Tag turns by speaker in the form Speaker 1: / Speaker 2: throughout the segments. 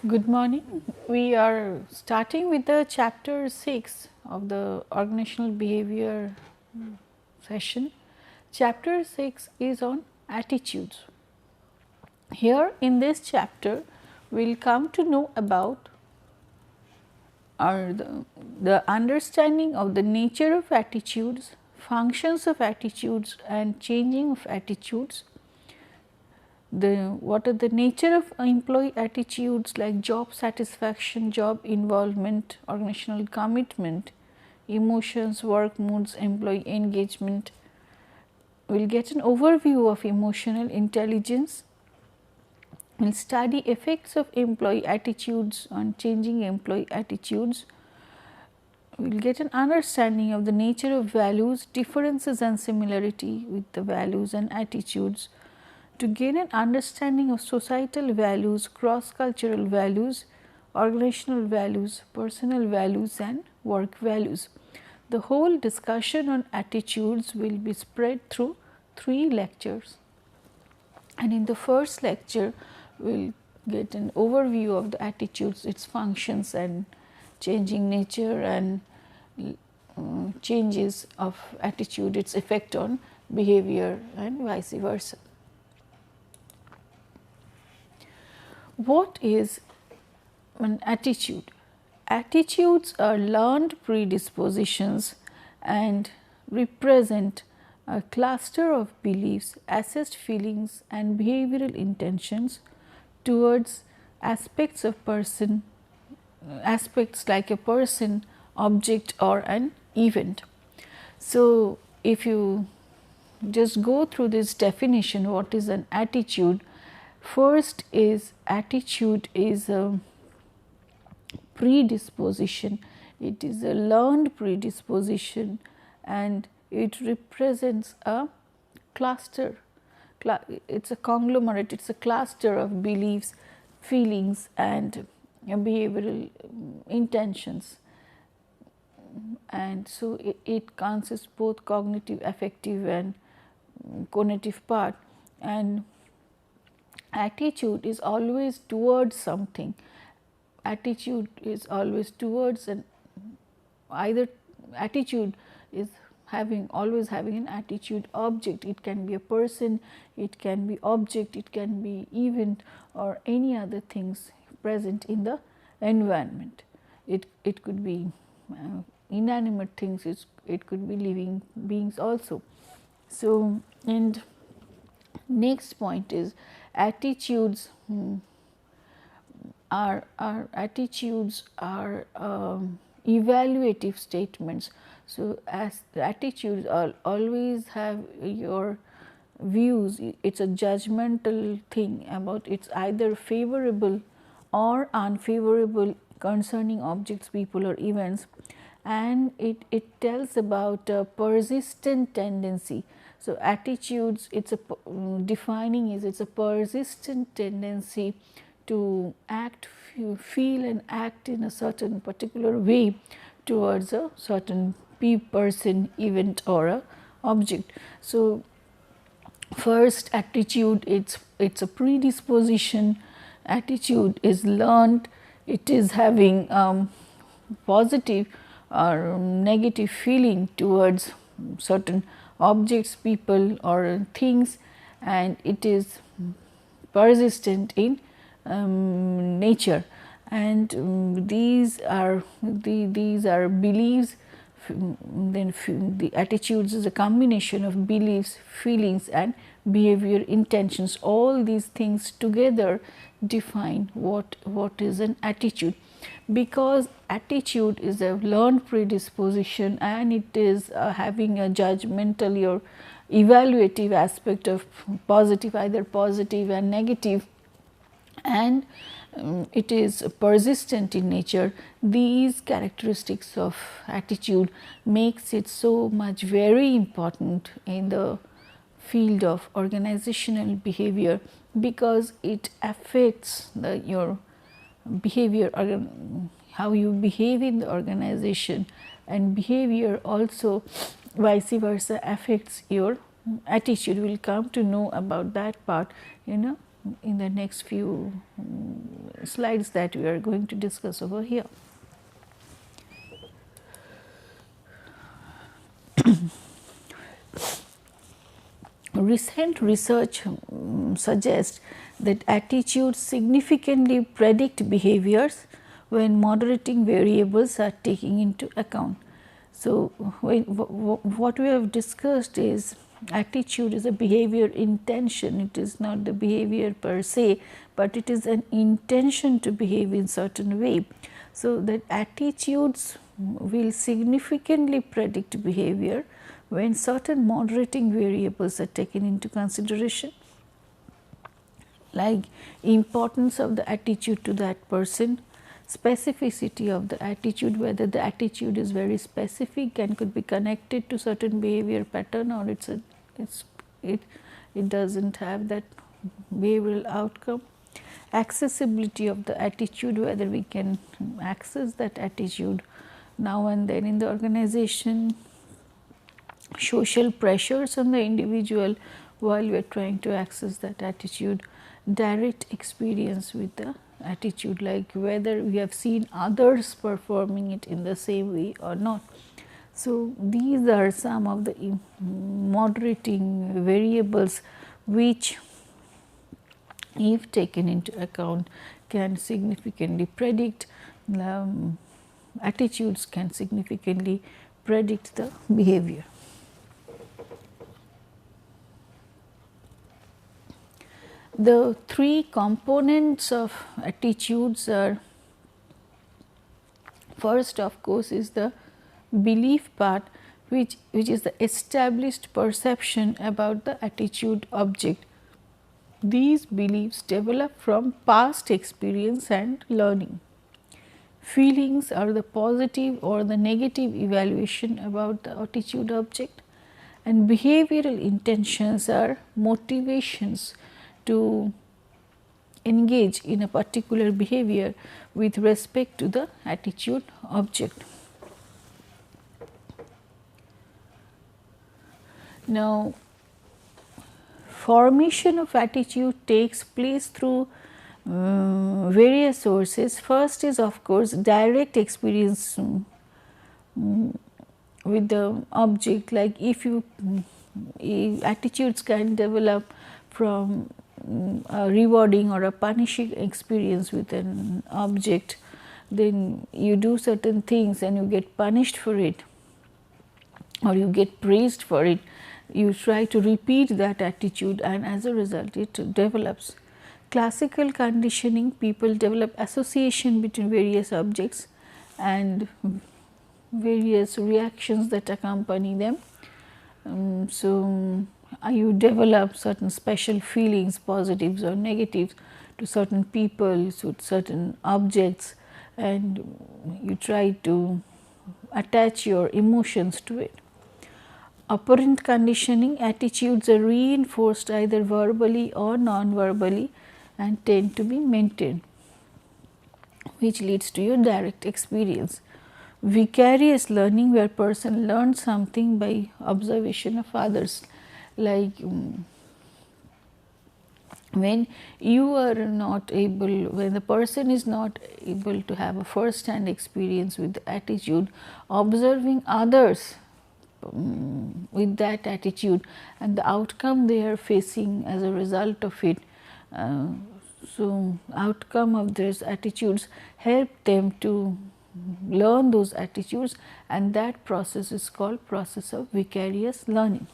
Speaker 1: Good morning. We are starting with the chapter 6 of the organizational behavior session. Chapter 6 is on attitudes. Here in this chapter, we will come to know about the understanding of the nature of attitudes, functions of attitudes and changing of attitudes, what are the nature of employee attitudes like job satisfaction, job involvement, organizational commitment, emotions, work moods, employee engagement. We will get an overview of emotional intelligence. We will study effects of employee attitudes on changing employee attitudes. We will get an understanding of the nature of values, differences and similarity with the values and attitudes. To gain an understanding of societal values, cross-cultural values, organizational values, personal values and work values. The whole discussion on attitudes will be spread through 3 lectures. And in the first lecture, we will get an overview of the attitudes, its functions and changing nature and changes of attitude, its effect on behavior and vice versa. What is an attitude? Attitudes are learned predispositions and represent a cluster of beliefs, assessed feelings and behavioral intentions towards aspects like a person, object or an event. So, if you just go through this definition, what is an attitude? First is attitude is a predisposition, it is a learned predisposition and it represents a cluster, it is a conglomerate, it is a cluster of beliefs, feelings and behavioral intentions. And so, it consists both cognitive, affective and conative part, and attitude is always towards something. Attitude is always towards either attitude is always having an attitude object. It can be a person, it can be object, it can be event or any other things present in the environment. It could be inanimate things, it could be living beings also. So, and next point is attitudes are evaluative statements. So, as the attitudes always have your views, it is a judgmental thing about it's either favorable or unfavorable concerning objects, people or events, and it tells about a persistent tendency. So, attitudes, it is a defining is it is a persistent tendency to act, feel and act in a certain particular way towards a certain person, event or a object. So, first attitude, it's a predisposition, attitude is learned, it is having positive or negative feeling towards certain objects, people or things, and it is persistent in nature, and these are beliefs. Then the attitudes is a combination of beliefs, feelings and behavior intentions. All these things together define what is an attitude, because attitude is a learned predisposition and it is having a judgmental or evaluative aspect of positive, either positive and negative, and it is persistent in nature. These characteristics of attitude makes it so much very important in the field of organizational behavior, because it affects your behavior, how you behave in the organization, and behavior also vice versa affects your attitude. We will come to know about that part in a in the next few slides that we are going to discuss over here. Recent research suggests that attitudes significantly predict behaviors when moderating variables are taken into account. So, what we have discussed is attitude is a behavior intention. It is not the behavior per se, but it is an intention to behave in certain way. So, that attitudes will significantly predict behavior when certain moderating variables are taken into consideration, like importance of the attitude to that person, specificity of the attitude, whether the attitude is very specific and could be connected to certain behavior pattern, or it does not have that behavioral outcome, accessibility of the attitude, whether we can access that attitude now and then in the organization, social pressures on the individual while we are trying to access that attitude, direct experience with the attitude, like whether we have seen others performing it in the same way or not. So, these are some of the moderating variables which, if taken into account, can significantly predict attitudes, can significantly predict the behavior. The three components of attitudes are, first of course is the belief part, which is the established perception about the attitude object. These beliefs develop from past experience and learning. Feelings are the positive or the negative evaluation about the attitude object, and behavioral intentions are motivations to engage in a particular behavior with respect to the attitude object. Now, formation of attitude takes place through various sources. First is of course direct experience with the object, like if you attitudes can develop from a rewarding or a punishing experience with an object, then you do certain things and you get punished for it or you get praised for it, you try to repeat that attitude and as a result it develops. Classical conditioning, people develop association between various objects and various reactions that accompany them. So, you develop certain special feelings, positives or negatives, to certain people, to certain objects, and you try to attach your emotions to it. Operant conditioning, attitudes are reinforced either verbally or non-verbally and tend to be maintained, which leads to your direct experience. Vicarious learning, where person learns something by observation of others, like when you are not able, when the person is not able to have a first hand experience with the attitude, observing others with that attitude and the outcome they are facing as a result of it. So, outcome of these attitudes help them to learn those attitudes, and that process is called process of vicarious learning.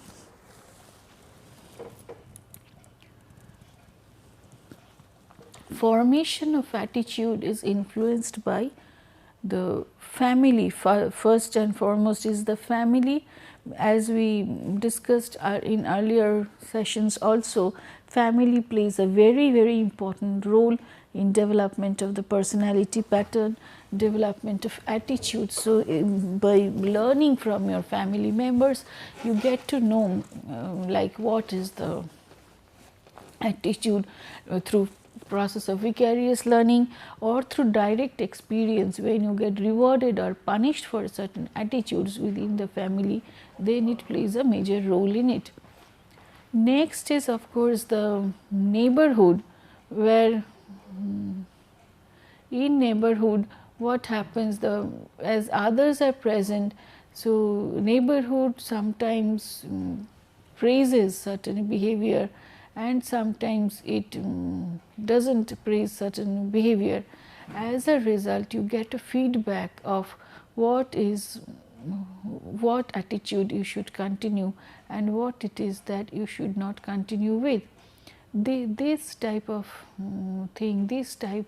Speaker 1: Formation of attitude is influenced by the family. First and foremost is the family. As we discussed in earlier sessions also, family plays a very important role in development of the personality pattern, development of attitude. So, by learning from your family members, you get to know like what is the attitude through process of vicarious learning or through direct experience. When you get rewarded or punished for certain attitudes within the family, then it plays a major role in it. Next is of course the neighborhood. where in neighborhood what happens, the as others are present, so neighborhood sometimes praises certain behavior and sometimes it doesn't praise certain behavior. As a result, you get a feedback of what is what attitude you should continue and what it is that you should not continue with. This type of thing, this type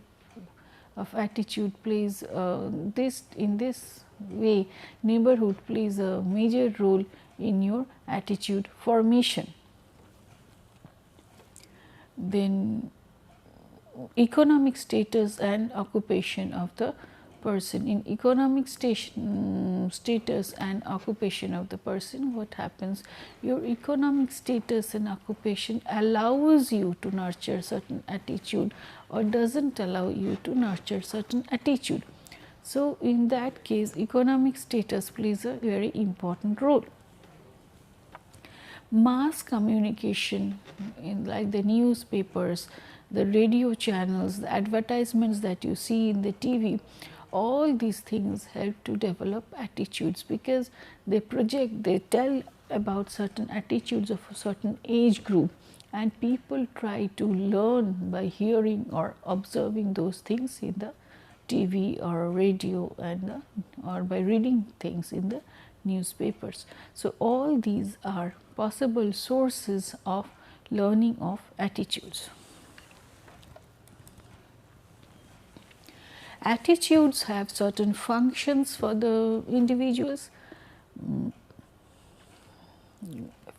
Speaker 1: of attitude plays this in this way, neighborhood plays a major role in your attitude formation. Then economic status and occupation of the person. In economic status and occupation of the person, what happens, your economic status and occupation allows you to nurture certain attitude or doesn't allow you to nurture certain attitude. So, in that case, economic status plays a very important role. Mass communication in like the newspapers, the radio channels, the advertisements that you see in the TV, all these things help to develop attitudes because they project, they tell about certain attitudes of a certain age group, and people try to learn by hearing or observing those things in the TV or radio and or by reading things in the newspapers. So, all these are possible sources of learning of attitudes. Attitudes have certain functions for the individuals.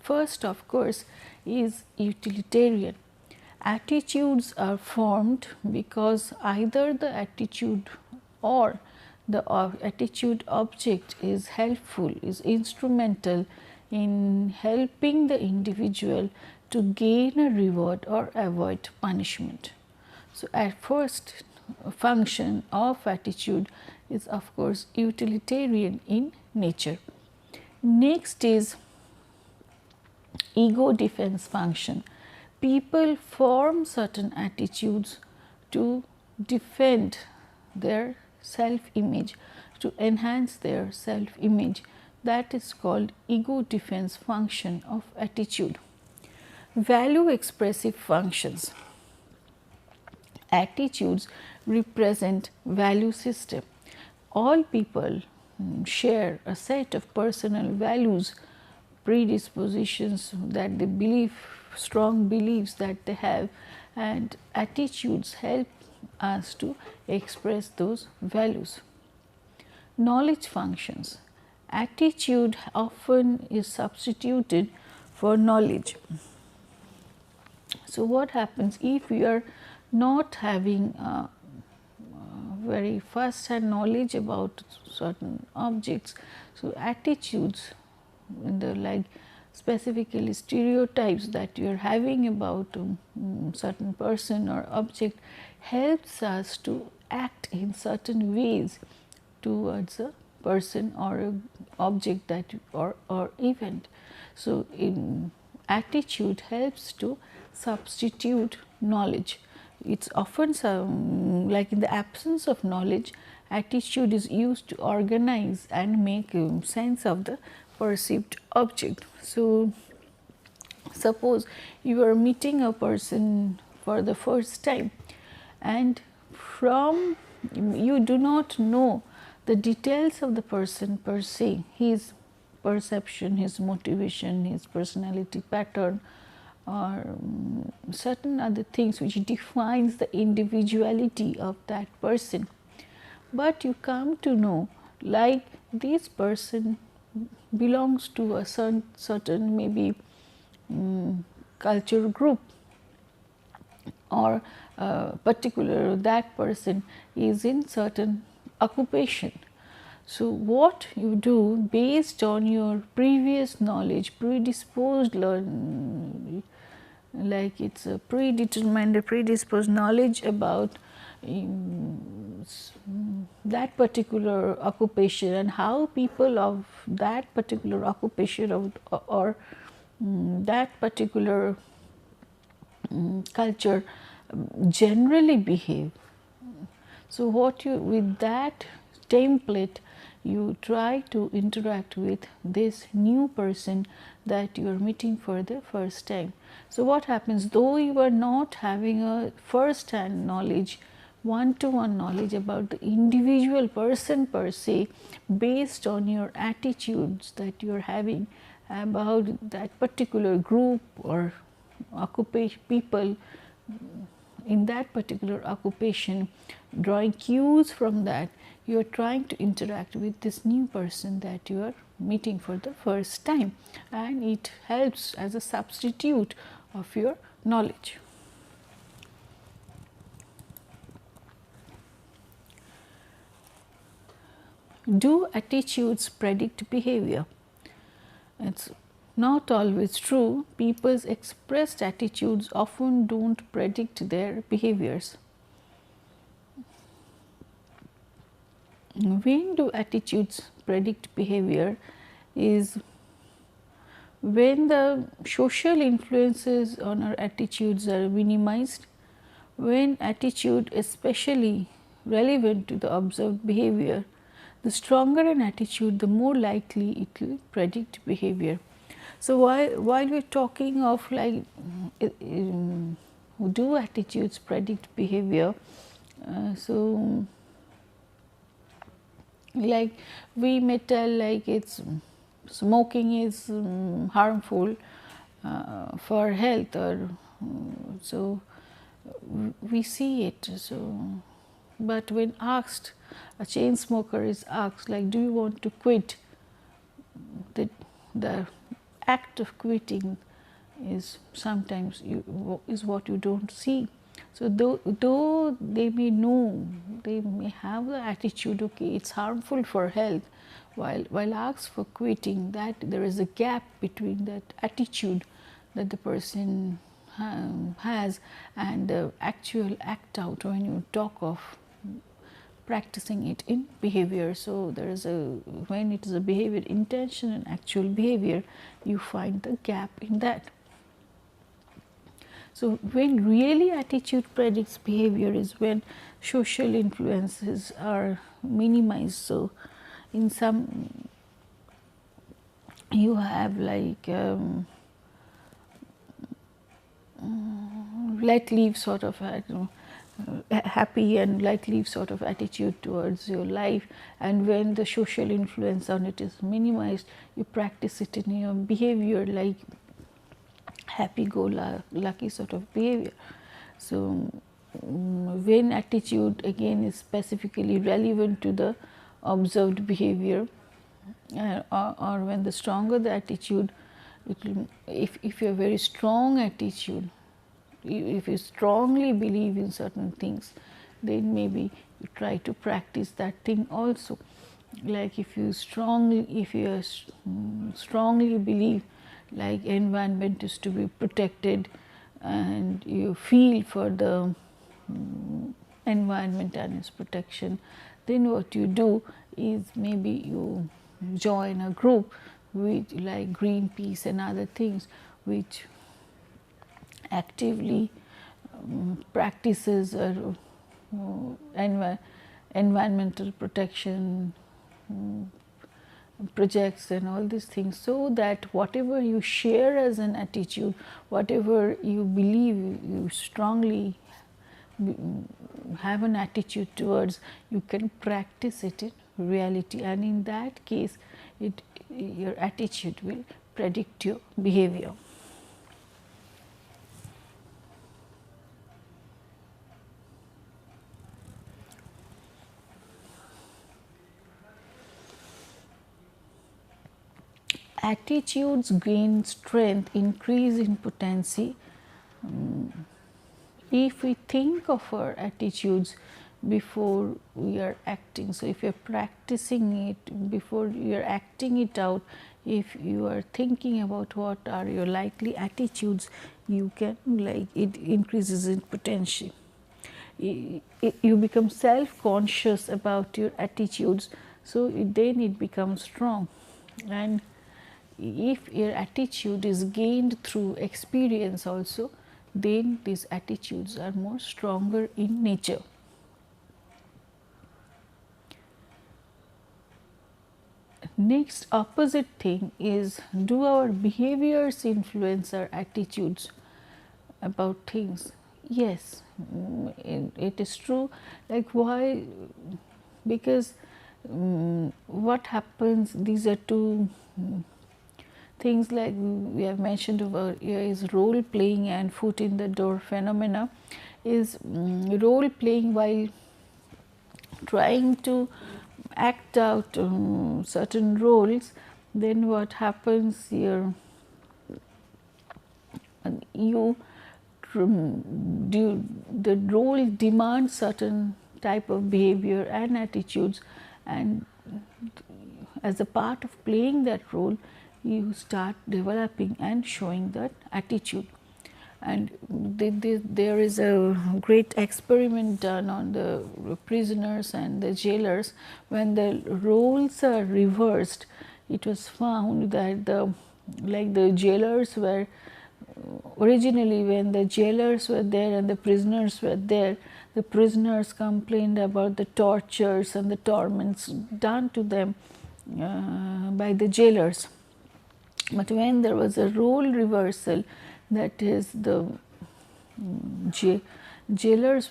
Speaker 1: First, of course, is utilitarian. Attitudes are formed because either the attitude or the attitude object is helpful, is instrumental in helping the individual to gain a reward or avoid punishment. So, at first function of attitude is of course utilitarian in nature. Next is ego defense function. People form certain attitudes to defend their self image, to enhance their self image. That is called ego defense function of attitude. Value expressive functions. Attitudes represent value system. All people share a set of personal values, predispositions that they believe, strong beliefs that they have, and attitudes help us to express those values. Knowledge functions. Attitude often is substituted for knowledge. So, what happens if we are not having very first hand knowledge about certain objects? So, attitudes in the like specifically stereotypes that you are having about certain person or object helps us to act in certain ways towards a person or a object that or event. So, in attitude helps to substitute knowledge. It's often like in the absence of knowledge, attitude is used to organize and make sense of the perceived object. So, suppose you are meeting a person for the first time and from you do not know the details of the person per se, his perception, his motivation, his personality pattern or certain other things which defines the individuality of that person. But you come to know like this person belongs to a certain maybe culture group or particular that person is in certain occupation. So, what you do based on your previous knowledge, predisposed learn, like it is a predetermined, predisposed knowledge about that particular occupation and how people of that particular occupation or that particular culture generally behave. So what you, with that template, you try to interact with this new person that you are meeting for the first time. So what happens, though you are not having a first hand knowledge, one to one knowledge about the individual person per se, based on your attitudes that you are having about that particular group or occupation, people in that particular occupation, drawing cues from that, you are trying to interact with this new person that you are meeting for the first time, and it helps as a substitute of your knowledge. Do attitudes predict behavior? It's not always true. People's expressed attitudes often don't predict their behaviors. When do attitudes predict behavior is when the social influences on our attitudes are minimized, when attitude especially relevant to the observed behavior. The stronger an attitude, the more likely it will predict behavior. So while we're talking of like do attitudes predict behavior, so like we may tell like it's smoking is harmful for health, or so we see it. So but when asked, a chain smoker is asked like, do you want to quit, the act of quitting is sometimes is what you don't see. So though they may know, they may have the attitude, okay, it's harmful for health, while asked for quitting, that there is a gap between that attitude that the person has and the actual act out when you talk of practicing it in behavior. So there is a, when it is a behavior intention and actual behavior, you find the gap in that. So when really attitude predicts behavior is when social influences are minimized. So in some you have like let leave sort of happy and let leave sort of attitude towards your life, and when the social influence on it is minimized, you practice it in your behavior like happy go lucky sort of behavior. So when attitude again is specifically relevant to the observed behavior, or when the stronger the attitude, it will, if you have very strong attitude, if you strongly believe in certain things, then maybe you try to practice that thing also. Like if you strongly believe like environment is to be protected, and you feel for the environment and its protection, then what you do is maybe you join a group with like Greenpeace and other things which actively practices environmental protection projects and all these things, so that whatever you share as an attitude, whatever you believe, you strongly have an attitude towards, you can practice it in reality, and in that case your attitude will predict your behavior. Attitudes gain strength, increase in potency. If we think of our attitudes before we are acting, so if you are practicing it before you are acting it out, if you are thinking about what are your likely attitudes, you can like it increases in potential. You become self-conscious about your attitudes, so then it becomes strong. And if your attitude is gained through experience also, then these attitudes are more stronger in nature. Next, opposite thing is, do our behaviors influence our attitudes about things? Yes, it is true. Like, why? Because what happens, these are two things like we have mentioned over here, is role playing and foot in the door phenomena. Is role playing while trying to act out certain roles, then what happens here, you do, the role demands certain type of behavior and attitudes, and as a part of playing that role you start developing and showing that attitude. And there is a great experiment done on the prisoners and the jailers. When the roles are reversed, it was found that the jailers were originally, when the jailers were there and the prisoners were there, the prisoners complained about the tortures and the torments done to them by the jailers. But when there was a role reversal, that is, the jailers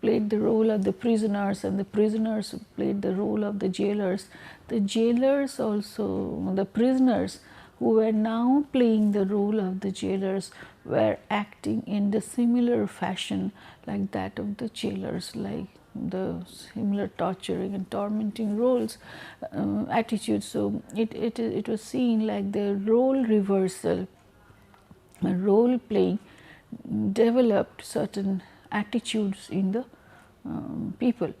Speaker 1: played the role of the prisoners and the prisoners played the role of the jailers, the jailers also, the prisoners who were now playing the role of the jailers were acting in the similar fashion like that of the jailers, like the similar torturing and tormenting roles, attitudes. So it was seen like the role reversal, role playing developed certain attitudes in the people.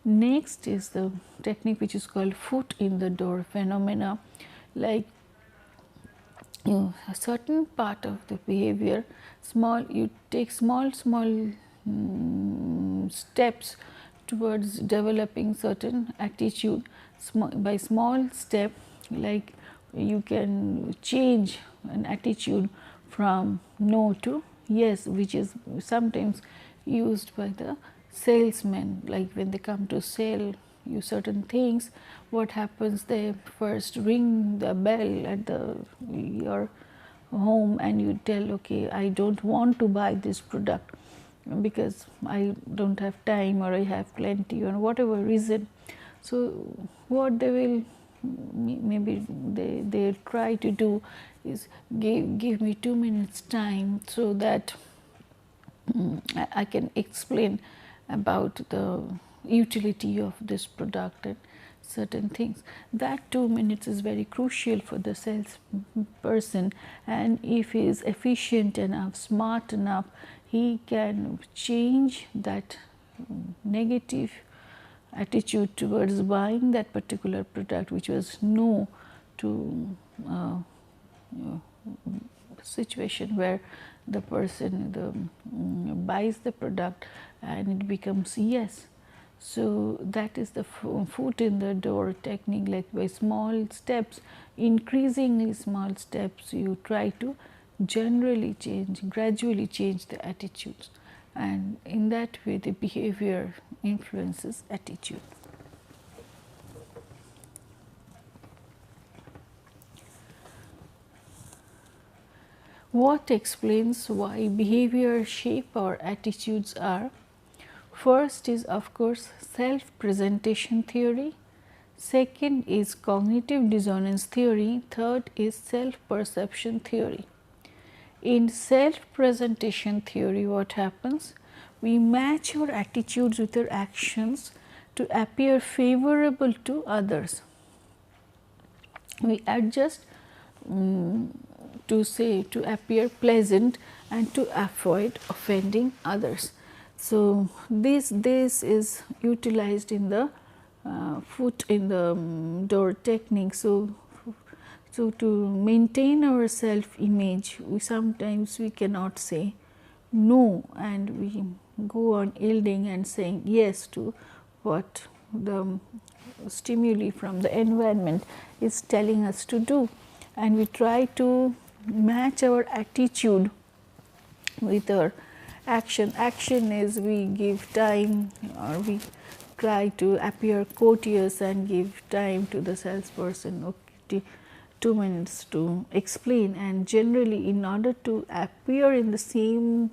Speaker 1: Next is the technique which is called foot in the door phenomena. Like, a certain part of the behavior, you take small steps towards developing certain attitude. By small step, like you can change an attitude from no to yes, which is sometimes used by the salesmen. Like when they come to sell you certain things, what happens, they first ring the bell at your home and you tell, okay, I don't want to buy this product because I don't have time or I have plenty or whatever reason. So what they will, maybe they try to do is give me 2 minutes time so that I can explain about the utility of this product and certain things. That 2 minutes is very crucial for the salesperson, and if he is efficient enough, smart enough, he can change that negative attitude towards buying that particular product, which was no, to situation where the person buys the product and it becomes yes. So that is the foot in the door technique. Like by small steps, increasingly small steps, you try to gradually change the attitudes, and in that way the behavior influences attitude. What explains why behavior shape our attitudes are: first is, of course, self-presentation theory. Second is cognitive dissonance theory. Third is self-perception theory. In self-presentation theory, what happens? We match our attitudes with our actions to appear favorable to others. We adjust to appear pleasant and to avoid offending others. So this is utilized in the foot in the door technique. So to maintain our self image, sometimes we cannot say no, and we go on yielding and saying yes to what the stimuli from the environment is telling us to do, and we try to match our attitude with our action. Action is we give time, or we try to appear courteous and give time to the salesperson, okay, 2 minutes to explain. And generally, in order to appear in the same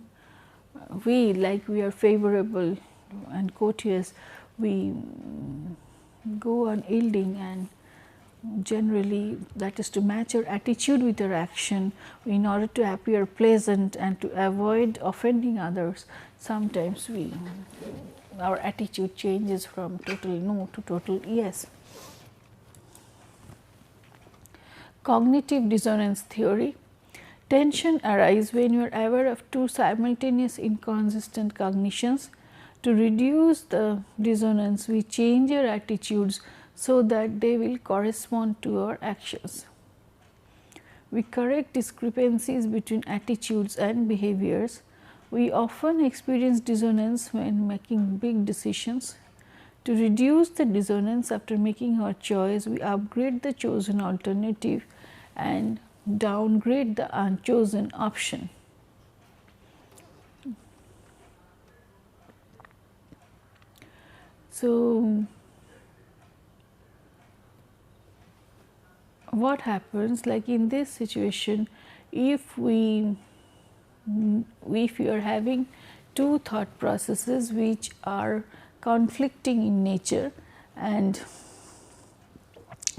Speaker 1: way, like we are favorable and courteous, we go on yielding, and generally that is to match our attitude with our action in order to appear pleasant and to avoid offending others. Sometimes our attitude changes from total no to total yes. Cognitive dissonance theory. Tension arises when you are aware of two simultaneous inconsistent cognitions. To reduce the dissonance, we change our attitudes so that they will correspond to our actions. We correct discrepancies between attitudes and behaviors. We often experience dissonance when making big decisions. To reduce the dissonance after making our choice, we upgrade the chosen alternative and downgrade the unchosen option. So, what happens, like in this situation, if you are having two thought processes which are conflicting in nature, and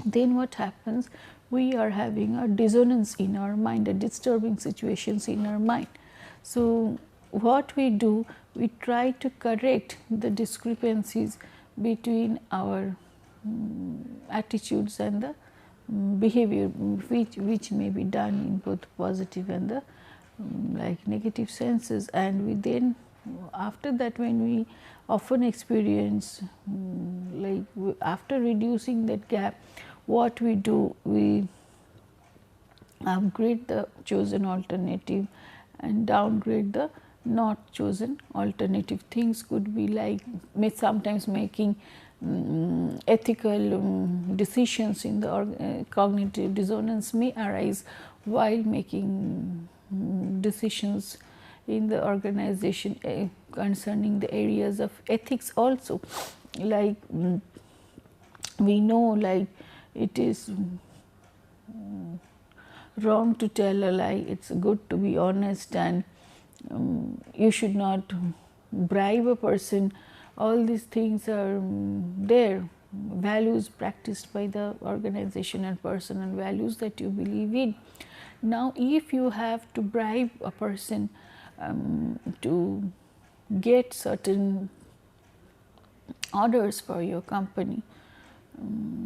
Speaker 1: then what happens, we are having a dissonance in our mind, a disturbing situations in our mind. So, what we do, we try to correct the discrepancies between our attitudes and the behavior, which may be done in both positive and the like negative senses. And we then, after that, when we often experience like after reducing that gap, what we do, we upgrade the chosen alternative and downgrade the not chosen alternative. Things could be like sometimes making ethical decisions in the cognitive dissonance may arise while making decisions in the organization concerning the areas of ethics also. Like we know, like it is wrong to tell a lie, it is good to be honest, and you should not bribe a person. All these things are there, values practiced by the organization and personal values that you believe in. Now, if you have to bribe a person to get certain orders for your company,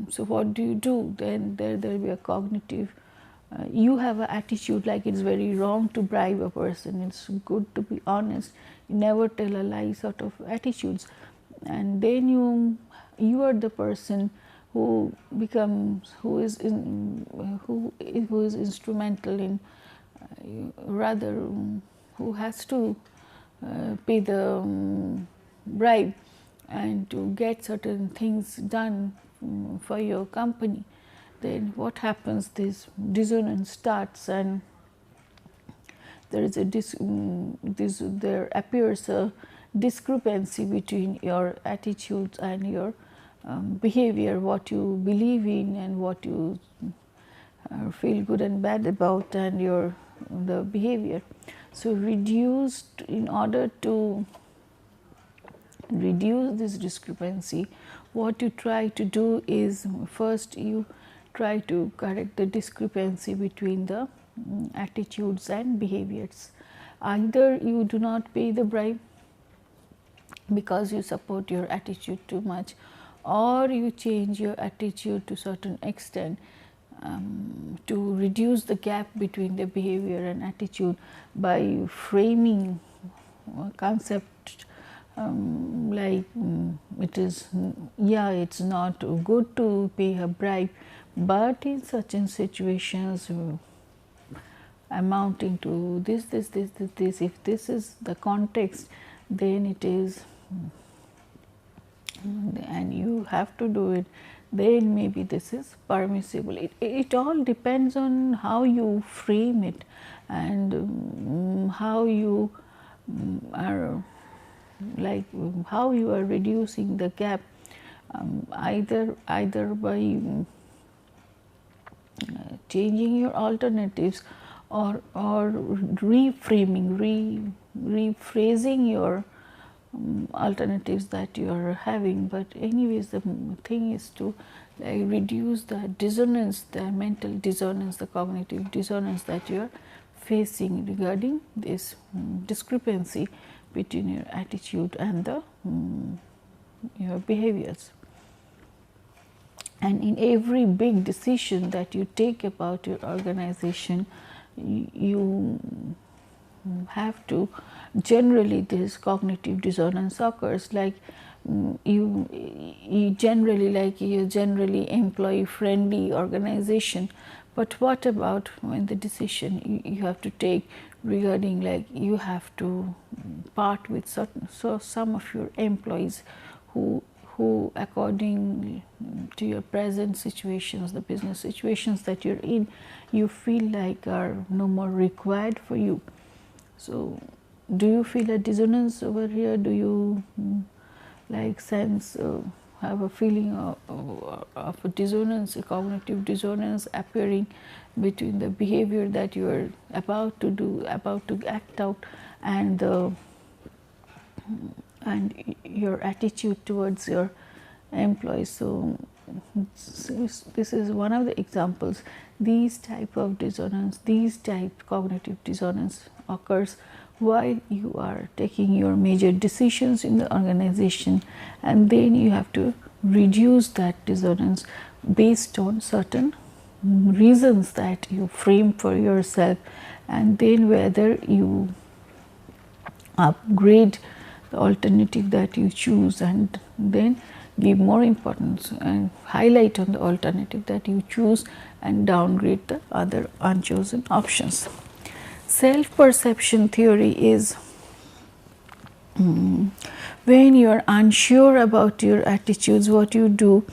Speaker 1: so what do? Then there will be a cognitive, you have an attitude like it is very wrong to bribe a person, it is good to be honest, never tell a lie sort of attitudes. And then you are the person who becomes, who is instrumental in rather who has to pay the bribe and to get certain things done for your company. Then what happens, this dissonance starts, and there is there appears a discrepancy between your attitudes and your behavior, what you believe in and what you feel good and bad about, and the behavior. So, in order to reduce this discrepancy, what you try to do is, first you try to correct the discrepancy between the attitudes and behaviors. Either you do not pay the bribe because you support your attitude too much, or you change your attitude to certain extent to reduce the gap between the behavior and attitude by framing a concept like it is, yeah, it is not good to pay a bribe, but in certain situations amounting to this, if this is the context, then it is, and you have to do it, then maybe this is permissible. It all depends on how you frame it, and how you are like how you are reducing the gap, either by changing your alternatives, or reframing, rephrasing your alternatives that you are having. But anyways, the thing is to reduce the dissonance, the mental dissonance, the cognitive dissonance that you are facing regarding this discrepancy between your attitude and the your behaviors. And in every big decision that you take about your organization, you have to, generally this cognitive dissonance occurs, like you generally employee friendly organization, but what about when the decision you have to take regarding, like you have to part with some of your employees who according to your present situations, the business situations that you're in, you feel like are no more required for you. So do you feel a dissonance over here? Do you like sense have a feeling of a dissonance, a cognitive dissonance appearing between the behavior that you are about to do, about to act out, and your attitude towards your employees? So this is one of the examples. These type of dissonance, these type cognitive dissonance occurs while you are taking your major decisions in the organization, and then you have to reduce that dissonance based on certain reasons that you frame for yourself, and then whether you upgrade the alternative that you choose, and then give more importance and highlight on the alternative that you choose, and downgrade the other unchosen options. Self-perception theory is when you are unsure about your attitudes, what you do,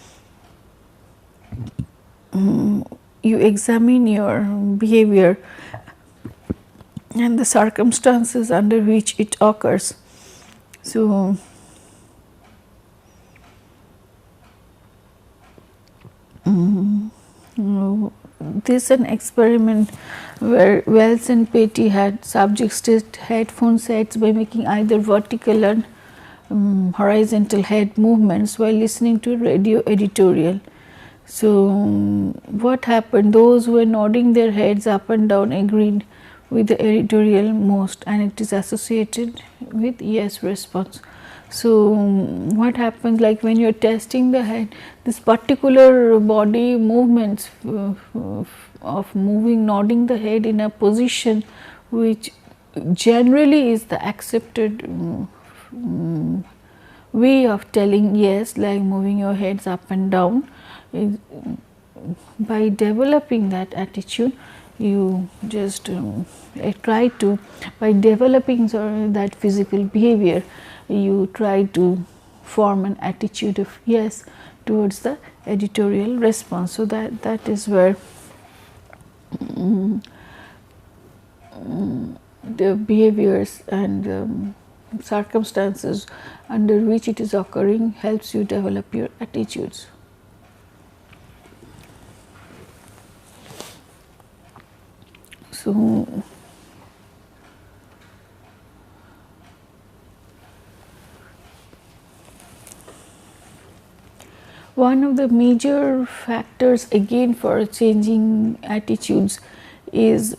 Speaker 1: you examine your behavior and the circumstances under which it occurs. So this is an experiment where Wells and Petty had subjects test headphone sets by making either vertical and horizontal head movements while listening to radio editorial. So what happened? Those who were nodding their heads up and down agreed with the editorial most, and it is associated with yes response. So what happens, like when you are testing the head, this particular body movements of moving, nodding the head in a position which generally is the accepted way of telling yes, like moving your heads up and down. By developing that attitude, you just try to, by developing that physical behavior, you try to form an attitude of yes towards the editorial response. So that is where the behaviors and circumstances under which it is occurring helps you develop your attitudes. So one of the major factors again for changing attitudes is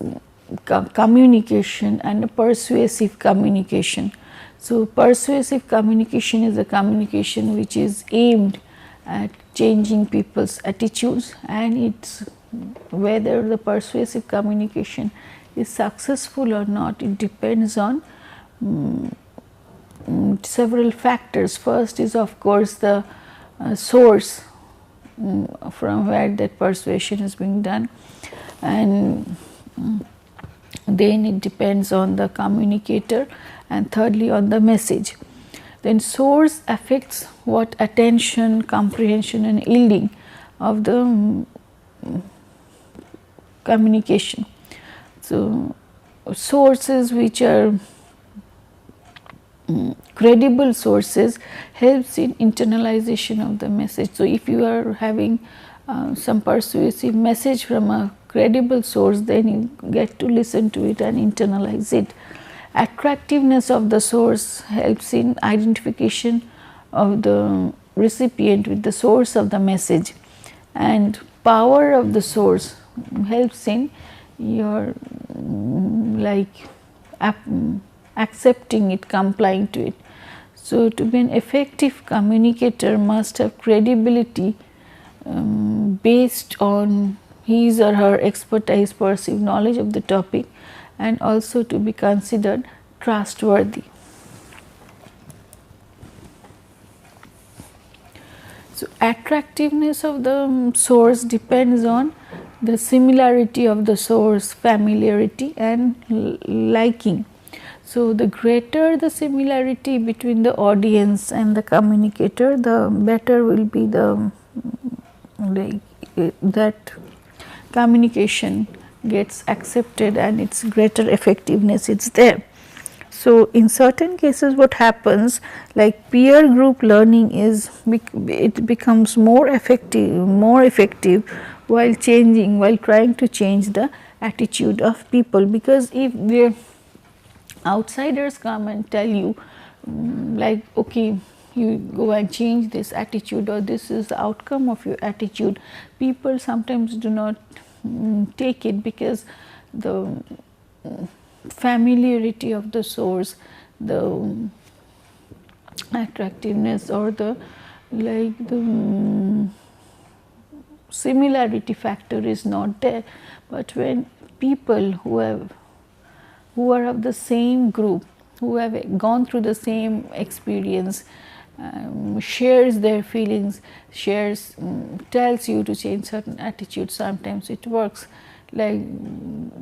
Speaker 1: communication and persuasive communication. So persuasive communication is a communication which is aimed at changing people's attitudes, and it's whether the persuasive communication is successful or not, it depends on several factors. First is of course the source from where that persuasion is being done, and then it depends on the communicator, and thirdly on the message. Then source affects what attention, comprehension and yielding. of the communication. So, sources which are credible sources helps in internalization of the message. So, if you are having some persuasive message from a credible source, then you get to listen to it and internalize it. Attractiveness of the source helps in identification of the recipient with the source of the message, and power of the source helps in your accepting it, complying to it. So, to be an effective communicator must have credibility based on his or her expertise, perceived knowledge of the topic, and also to be considered trustworthy. So, attractiveness of the source depends on the similarity of the source, familiarity and liking. So, the greater the similarity between the audience and the communicator, the better will be the that communication gets accepted and its greater effectiveness is there. So, in certain cases what happens, like peer group learning is, it becomes more effective while trying to change the attitude of people, because if the outsiders come and tell you like, okay, you go and change this attitude, or this is the outcome of your attitude, people sometimes do not take it, because the familiarity of the source, the attractiveness, or the similarity factor is not there. But when people who are of the same group, who have gone through the same experience, shares their feelings, tells you to change certain attitudes, sometimes it works. Like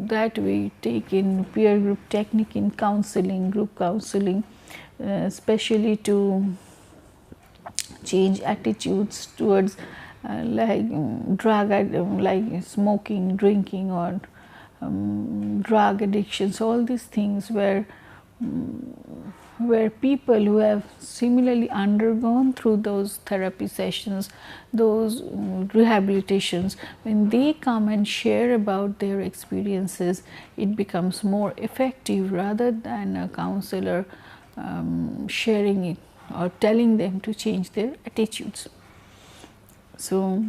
Speaker 1: that we take in peer group technique in counseling, group counseling, especially to change attitudes towards drug, like smoking, drinking, or drug addictions, all these things where people who have similarly undergone through those therapy sessions, those rehabilitations, when they come and share about their experiences, it becomes more effective rather than a counselor sharing it or telling them to change their attitudes. So,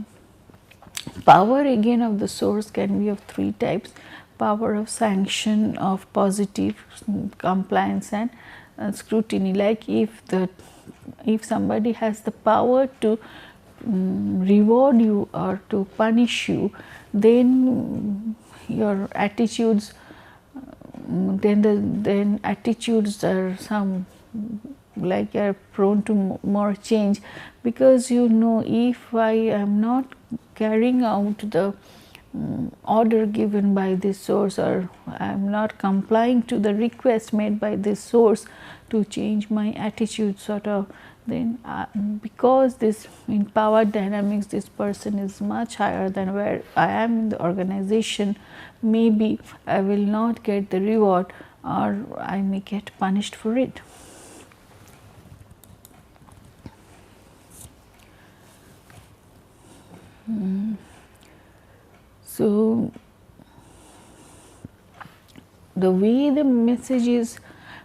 Speaker 1: power again of the source can be of three types: power of sanction, of positive compliance, and scrutiny. Like if somebody has the power to reward you or to punish you, then your attitudes, then attitudes are are prone to more change, because if I am not carrying out the order given by this source, or I am not complying to the request made by this source to change my attitude, then because this in power dynamics, this person is much higher than where I am in the organization, maybe I will not get the reward, or I may get punished for it. So, the way the message is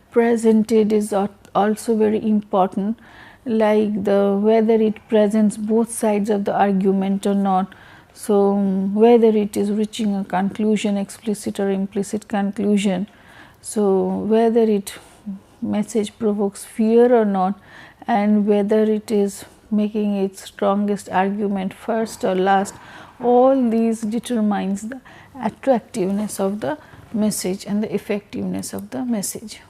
Speaker 1: presented is also very important, like whether it presents both sides of the argument or not. So, whether it is reaching a conclusion, explicit or implicit conclusion. So, whether it message provokes fear or not, and whether it is making its strongest argument first or last, all these determines the attractiveness of the message and the effectiveness of the message.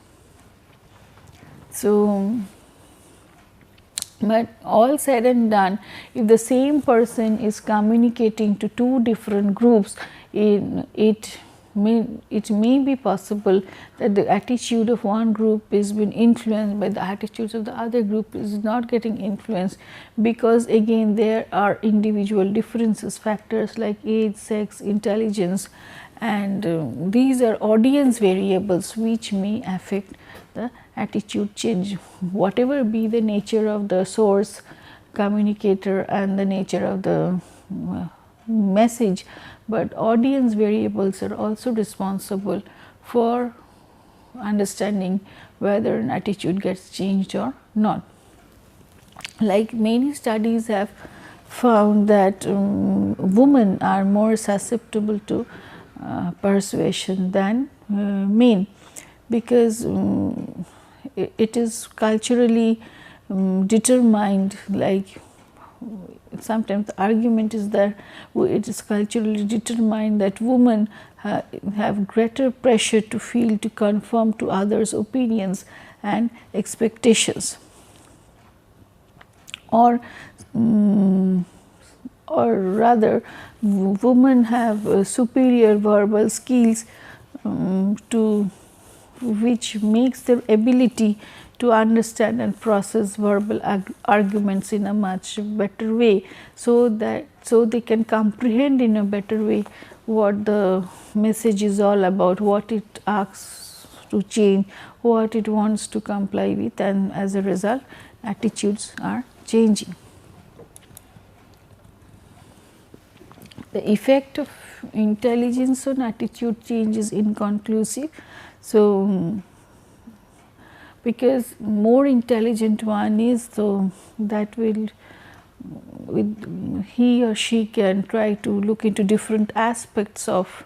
Speaker 1: So, but all said and done, if the same person is communicating to two different groups, it it may be possible that the attitude of one group is being influenced by the attitudes of the other group is not getting influenced, because again there are individual differences, factors like age, sex, intelligence, and these are audience variables which may affect the attitude change, whatever be the nature of the source, communicator, and the nature of the message, but audience variables are also responsible for understanding whether an attitude gets changed or not. Like many studies have found that women are more susceptible to persuasion than men, because it is culturally determined. Like sometimes the argument is that it is culturally determined that women have greater pressure to feel to conform to others' opinions and expectations, or rather women have superior verbal skills to which makes their ability to understand and process verbal arguments in a much better way, so they can comprehend in a better way what the message is all about, what it asks to change, what it wants to comply with, and as a result attitudes are changing. The effect of intelligence on attitude change is inconclusive. So, because more intelligent one is, so that will he or she can try to look into different aspects of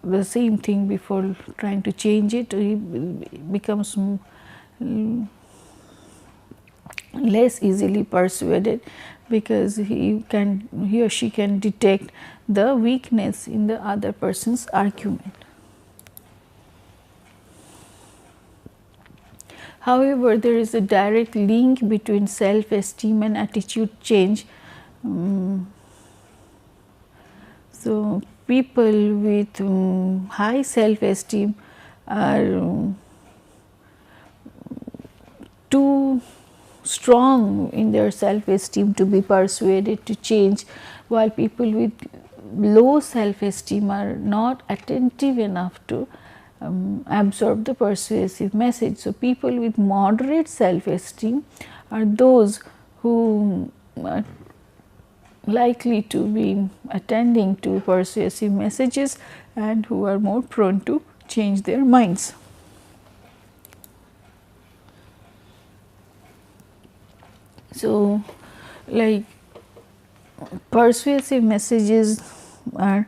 Speaker 1: the same thing before trying to change it. He becomes less easily persuaded, because he or she can detect the weakness in the other person's argument. However, there is a direct link between self-esteem and attitude change. So, people with high self-esteem are too strong in their self-esteem to be persuaded to change, while people with low self-esteem are not attentive enough to absorb the persuasive message. So, people with moderate self-esteem are those who are likely to be attending to persuasive messages and who are more prone to change their minds. So, like persuasive messages are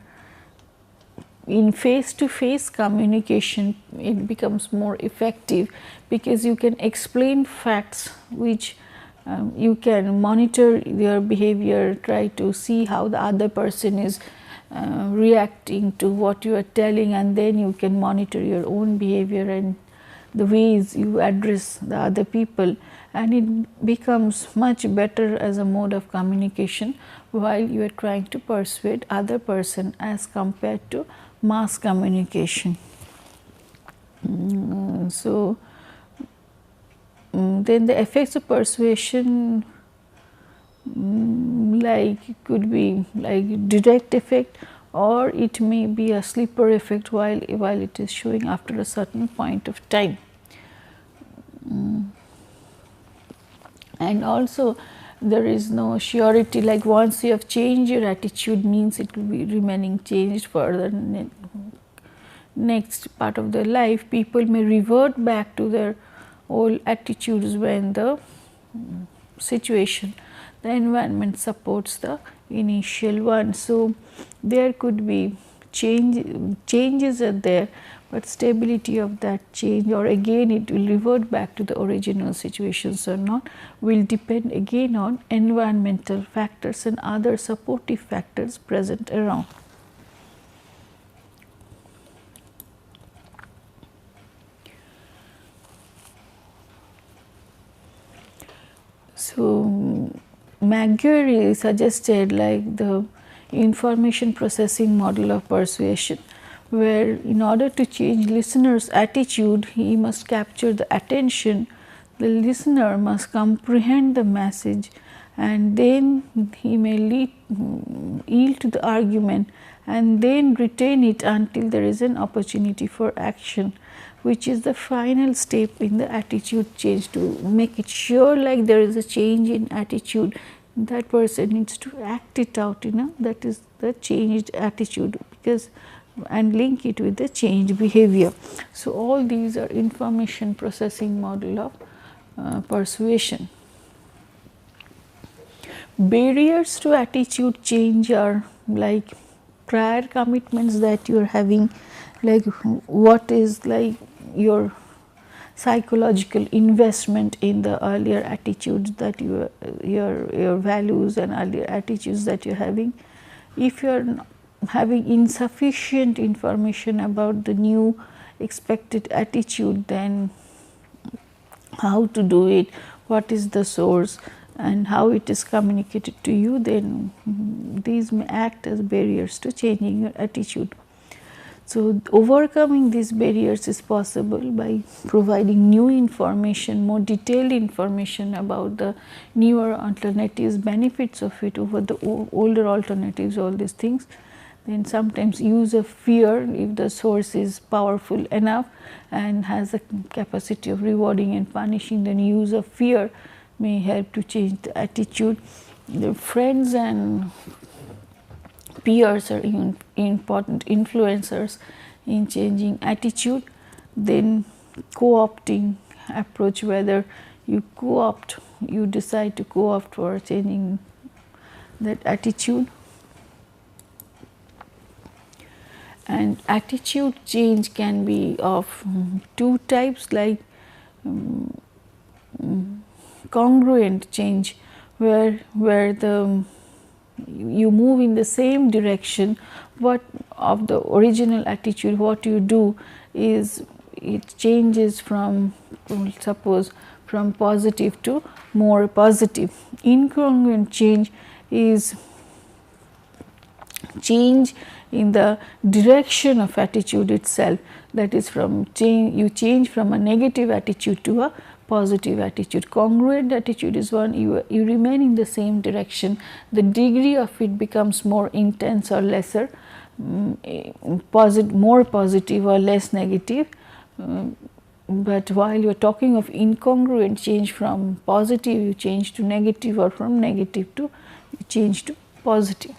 Speaker 1: in face-to-face communication, it becomes more effective, because you can explain facts which you can monitor their behavior, try to see how the other person is reacting to what you are telling, and then you can monitor your own behavior and the ways you address the other people, and it becomes much better as a mode of communication while you are trying to persuade other person as compared to mass communication. So, then the effects of persuasion like could be like direct effect, or it may be a sleeper effect while it is showing after a certain point of time. And also there is no surety, like once you have changed your attitude means it will be remaining changed for the next part of their life. People may revert back to their old attitudes when the situation, the environment supports the initial one. So, there could be changes are there, but stability of that change, or again it will revert back to the original situations or not, will depend again on environmental factors and other supportive factors present around. So, McGurry suggested like the information processing model of persuasion, where in order to change listener's attitude, he must capture the attention. The listener must comprehend the message, and then he may yield to the argument and then retain it until there is an opportunity for action, which is the final step in the attitude change. To make it sure like there is a change in attitude, that person needs to act it out, that is the changed attitude, because and link it with the changed behavior. So, all these are information processing model of persuasion. Barriers to attitude change are like prior commitments that you are having, like what is like your psychological investment in the earlier attitudes that your values and earlier attitudes that you are having. If you are having insufficient information about the new expected attitude, then how to do it, what is the source, and how it is communicated to you, then these may act as barriers to changing your attitude. So, overcoming these barriers is possible by providing new information, more detailed information about the newer alternatives, benefits of it over the older alternatives, all these things. Then sometimes use of fear, if the source is powerful enough and has a capacity of rewarding and punishing, then use of fear may help to change the attitude. The friends and peers are important influencers in changing attitude. Then co-opting approach, whether you decide to co-opt for changing that attitude. And attitude change can be of two types, like congruent change, where you move in the same direction what of the original attitude. What you do is it changes from, suppose, from positive to more positive. Incongruent change is change in the direction of attitude itself, that is from you change from a negative attitude to a positive attitude. Congruent attitude is one you remain in the same direction, the degree of it becomes more intense or lesser, more positive or less negative. But while you are talking of incongruent change, from positive you change to negative, or from negative to you change to positive.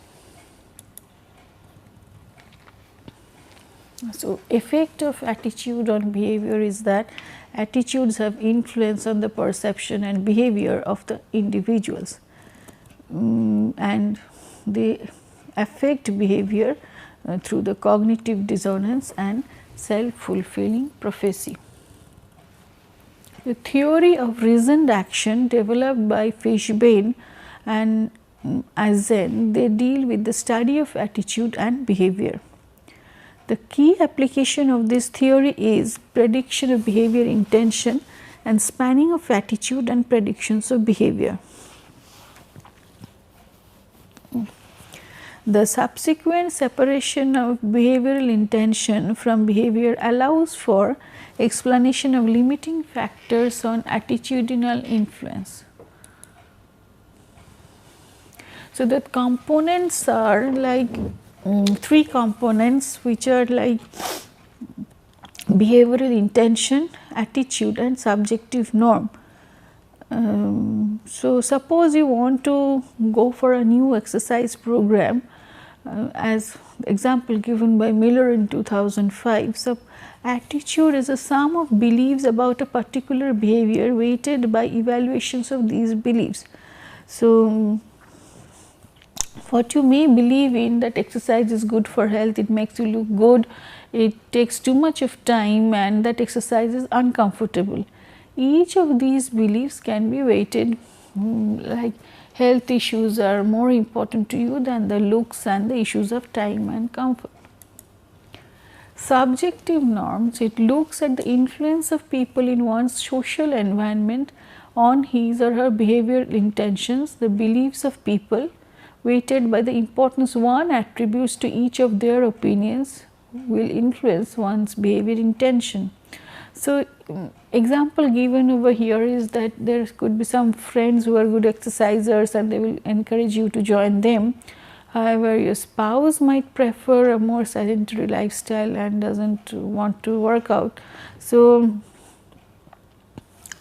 Speaker 1: So, effect of attitude on behavior is that attitudes have influence on the perception and behavior of the individuals, and they affect behavior through the cognitive dissonance and self-fulfilling prophecy. The theory of reasoned action developed by Fishbane and Eisen, they deal with the study of attitude and behavior. The key application of this theory is prediction of behavior intention and spanning of attitude and predictions of behavior. The subsequent separation of behavioral intention from behavior allows for explanation of limiting factors on attitudinal influence. So, the components are like three components, which are like behavioral intention, attitude and subjective norm. So, suppose you want to go for a new exercise program, as example given by Miller in 2005. So, attitude is a sum of beliefs about a particular behavior weighted by evaluations of these beliefs. So, what you may believe in, that exercise is good for health, it makes you look good, it takes too much of time, and that exercise is uncomfortable. Each of these beliefs can be weighted, like health issues are more important to you than the looks and the issues of time and comfort. Subjective norms, it looks at the influence of people in one's social environment on his or her behavioral intentions, the beliefs of people weighted by the importance one attributes to each of their opinions, will influence one's behavior intention. So, example given over here is that there could be some friends who are good exercisers and they will encourage you to join them. However, your spouse might prefer a more sedentary lifestyle and does not want to work out. So,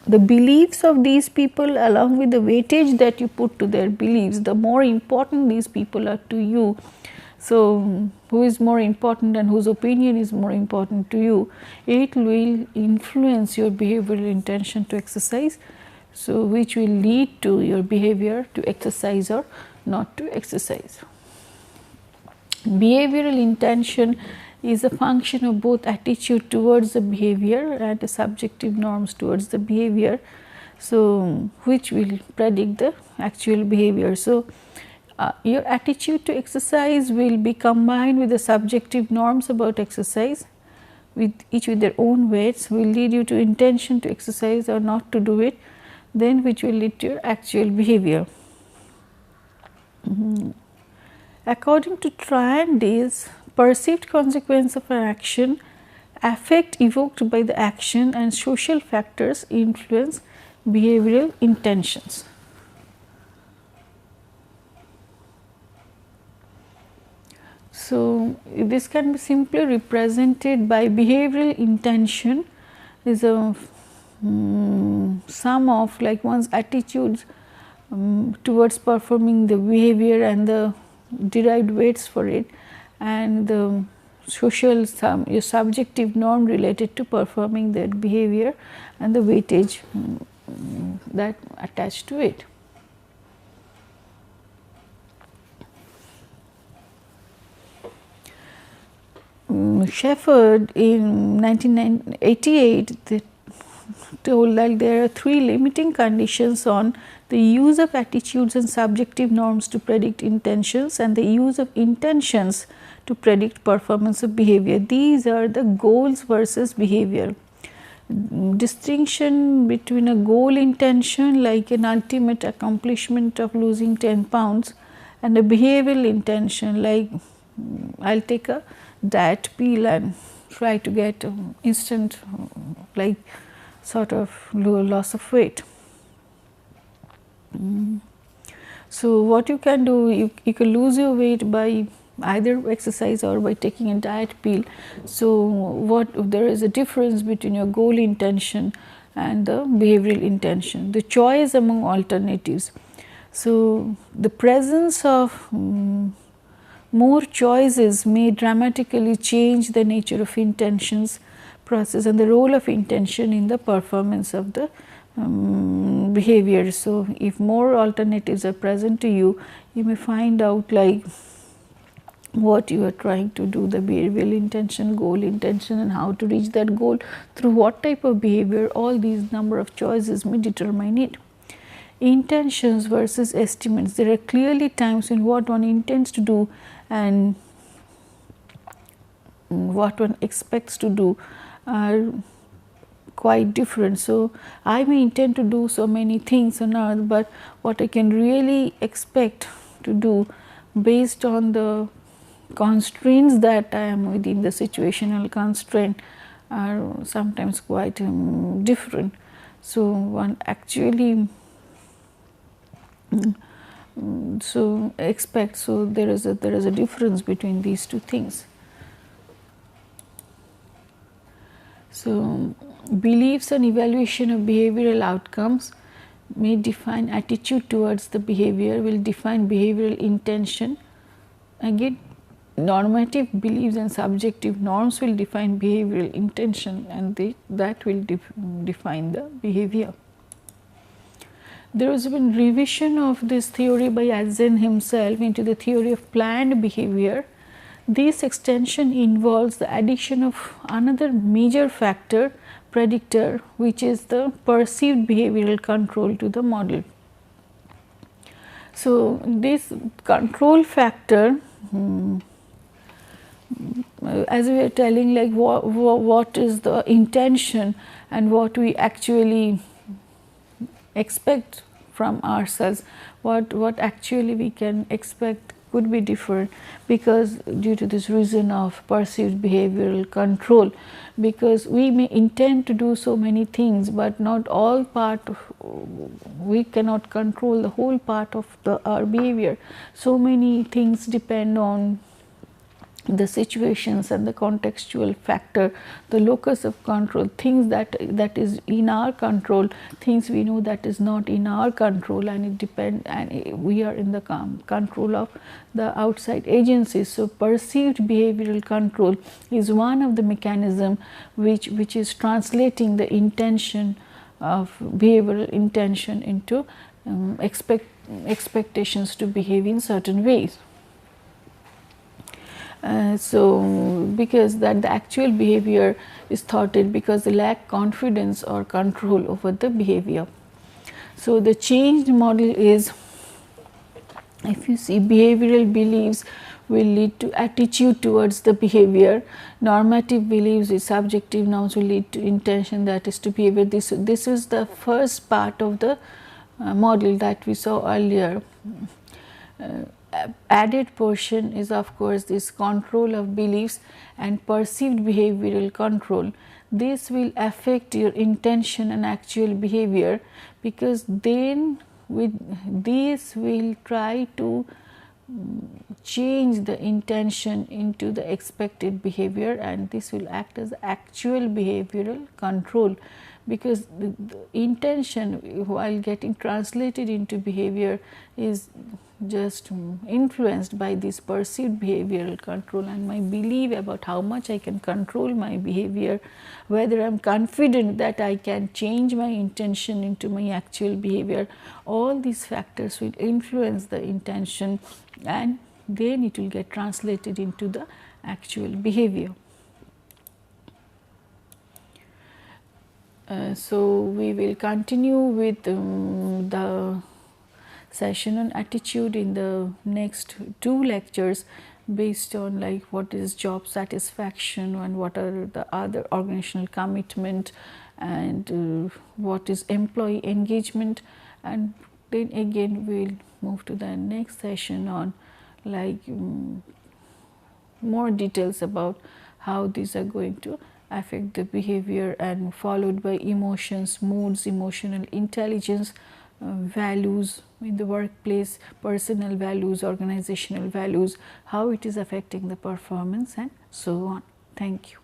Speaker 1: the beliefs of these people along with the weightage that you put to their beliefs, the more important these people are to you. So, who is more important and whose opinion is more important to you, it will influence your behavioral intention to exercise. So, which will lead to your behavior to exercise or not to exercise. Behavioral intention is a function of both attitude towards the behavior and the subjective norms towards the behavior. So, which will predict the actual behavior. So, your attitude to exercise will be combined with the subjective norms about exercise, with each with their own weights, will lead you to intention to exercise or not to do it, then which will lead to your actual behavior. According to Triandes, perceived consequence of an action, affect evoked by the action and social factors influence behavioral intentions. So, this can be simply represented by behavioral intention is a sum of like one's attitudes towards performing the behavior and the derived weights for it, and the social your subjective norm related to performing that behavior and the weightage that attached to it. Shepherd in 1988 told that there are 3 limiting conditions on the use of attitudes and subjective norms to predict intentions and the use of intentions to predict performance of behavior. These are the goals versus behavior. Distinction between a goal intention like an ultimate accomplishment of losing 10 pounds and a behavioral intention like I will take a diet pill and try to get instant like sort of loss of weight. So, what you can do, you can lose your weight by either exercise or by taking a diet pill. So, what there is a difference between your goal intention and the behavioral intention, the choice among alternatives. So, the presence of more choices may dramatically change the nature of intentions process and the role of intention in the performance of the behavior. So, if more alternatives are present to you, you may find out like what you are trying to do, the behavioral intention, goal intention, and how to reach that goal through what type of behavior. All these number of choices may determine it. Intentions versus estimates. There are clearly times in what one intends to do and what one expects to do are quite different. So, I may intend to do so many things on earth, but what I can really expect to do based on the constraints that I am within, the situational constraint are sometimes quite different. So, one actually so expect, so there is a difference between these two things. So, beliefs and evaluation of behavioral outcomes may define attitude towards the behavior, will define behavioral intention. Again, normative beliefs and subjective norms will define behavioral intention, and that will define the behavior. There has been revision of this theory by Azen himself into the theory of planned behavior. This extension involves the addition of another major factor predictor, which is the perceived behavioral control to the model. So, this control factor as we are telling like what is the intention and what we actually expect from ourselves, what actually we can expect could be different, because due to this reason of perceived behavioral control, because we may intend to do so many things, but not all part of, we cannot control the whole part of our behavior. So many things depend on the situations and the contextual factor, the locus of control, things that is in our control, things we know that is not in our control, and it depend, and we are in the control of the outside agencies. So perceived behavioral control is one of the mechanism which is translating the intention of behavioral intention into expectations to behave in certain ways. So because that the actual behavior is thwarted because they lack confidence or control over the behavior. So the changed model is, if you see, behavioral beliefs will lead to attitude towards the behavior, normative beliefs is subjective norms will lead to intention, that is to behavior. This is the first part of the model that we saw earlier. Added portion is of course this control of beliefs and perceived behavioral control. This will affect your intention and actual behavior, because then with this will try to change the intention into the expected behavior, and this will act as actual behavioral control, because the intention while getting translated into behavior is just influenced by this perceived behavioral control, and my belief about how much I can control my behavior, whether I am confident that I can change my intention into my actual behavior. All these factors will influence the intention, and then it will get translated into the actual behavior. So we will continue with the session on attitude in the next 2 lectures, based on like what is job satisfaction and what are the other organizational commitment, and what is employee engagement, and then again we will move to the next session on like more details about how these are going to affect the behavior, and followed by emotions, moods, emotional intelligence, values in the workplace, personal values, organizational values, how it is affecting the performance, and so on. Thank you.